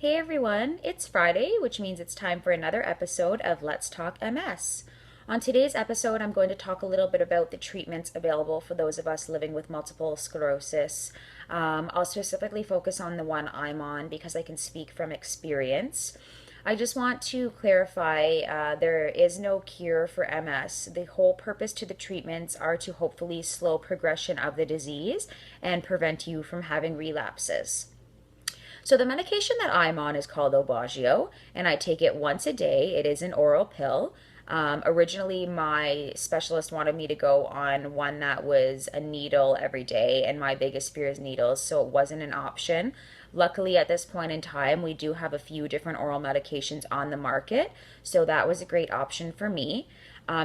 Hey everyone, it's Friday, which means it's time for another episode of Let's Talk MS. On today's episode, I'm going to talk a little bit about the treatments available for those of us living with multiple sclerosis. I'll specifically focus on the one I'm on because I can speak from experience. I just want to clarify there is no cure for MS. The whole purpose to the treatments are to hopefully slow progression of the disease and prevent you from having relapses. So the medication that I'm on is called Obagio, and I take it once a day. It is an oral pill. Originally, my specialist wanted me to go on one that was a needle every day, and my biggest fear is needles, so it wasn't an option. Luckily, at this point in time, we do have a few different oral medications on the market, so that was a great option for me.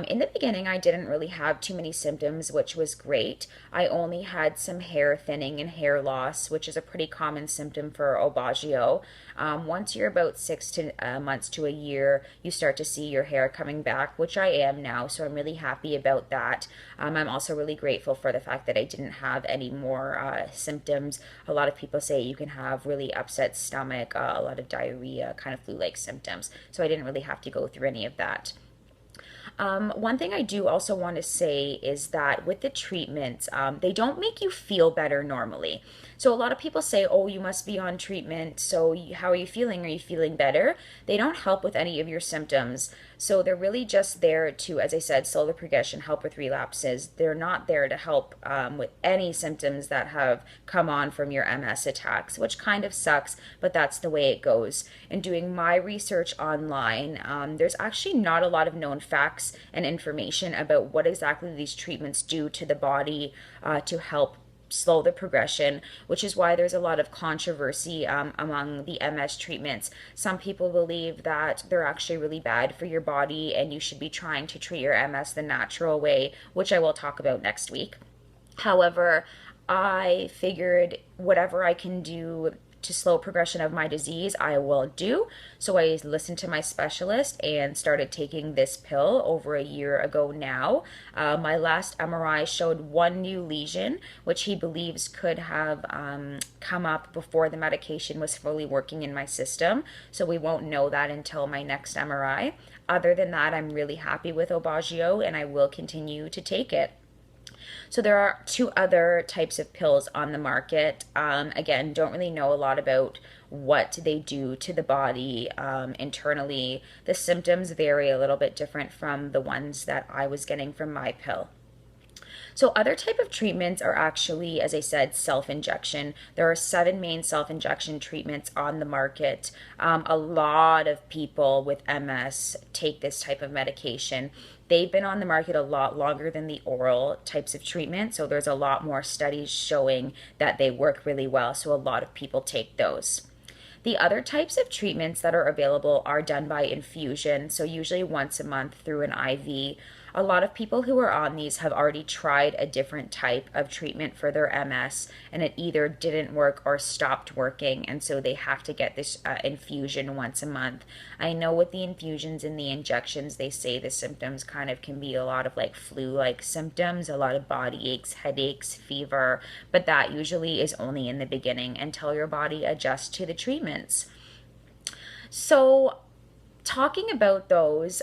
In the beginning, I didn't really have too many symptoms, which was great. I only had some hair thinning and hair loss, which is a pretty common symptom for Obagio. Once you're about months to a year, you start to see your hair coming back, which I am now, so I'm really happy about that. I'm also really grateful for the fact that I didn't have any more symptoms. A lot of people say you can have really upset stomach, a lot of diarrhea, kind of flu-like symptoms, so I didn't really have to go through any of that. One thing I do also want to say is that with the treatments, they don't make you feel better normally. So a lot of people say, oh, you must be on treatment. So how are you feeling? Are you feeling better? They don't help with any of your symptoms. So they're really just there to, as I said, slow the progression, help with relapses. They're not there to help with any symptoms that have come on from your MS attacks, which kind of sucks, but that's the way it goes. In doing my research online, there's actually not a lot of known facts and information about what exactly these treatments do to the body to help slow the progression, which is why there's a lot of controversy among the MS treatments. Some people believe that they're actually really bad for your body and you should be trying to treat your MS the natural way, which I will talk about next week. However, I figured whatever I can do to slow progression of my disease, I will do. So I listened to my specialist and started taking this pill over a year ago now. My last MRI showed one new lesion, which he believes could have come up before the medication was fully working in my system. So we won't know that until my next MRI. Other than that, I'm really happy with Obagio and I will continue to take it. So there are two other types of pills on the market. Again, don't really know a lot about what they do to the body internally. The symptoms vary a little bit different from the ones that I was getting from my pill. So other type of treatments are actually, as I said, self-injection. There are 7 main self-injection treatments on the market. A lot of people with MS take this type of medication. They've been on the market a lot longer than the oral types of treatment, so there's a lot more studies showing that they work really well, so a lot of people take those. The other types of treatments that are available are done by infusion, so usually once a month through an IV. A lot of people who are on these have already tried a different type of treatment for their MS, and it either didn't work or stopped working, and so they have to get this infusion once a month. I know with the infusions and the injections, they say the symptoms kind of can be a lot of like flu-like symptoms, a lot of body aches, headaches, fever, but that usually is only in the beginning until your body adjusts to the treatments. So talking about those,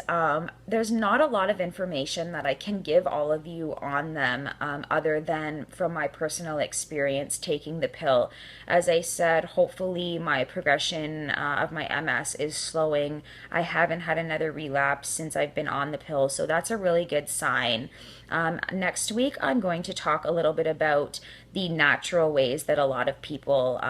there's not a lot of information that I can give all of you on them other than from my personal experience taking the pill. As I said, hopefully my progression of my MS is slowing. I haven't had another relapse since I've been on the pill, so that's a really good sign. Next week, I'm going to talk a little bit about the natural ways that a lot of people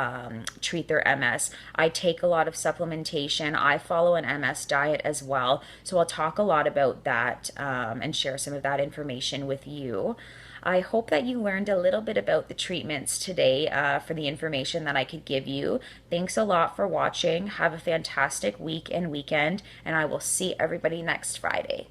treat their MS. I take a lot of supplementation. I follow an MS diet as well. So I'll talk a lot about that and share some of that information with you. I hope that you learned a little bit about the treatments today for the information that I could give you. Thanks a lot for watching. Have a fantastic week and weekend, and I will see everybody next Friday.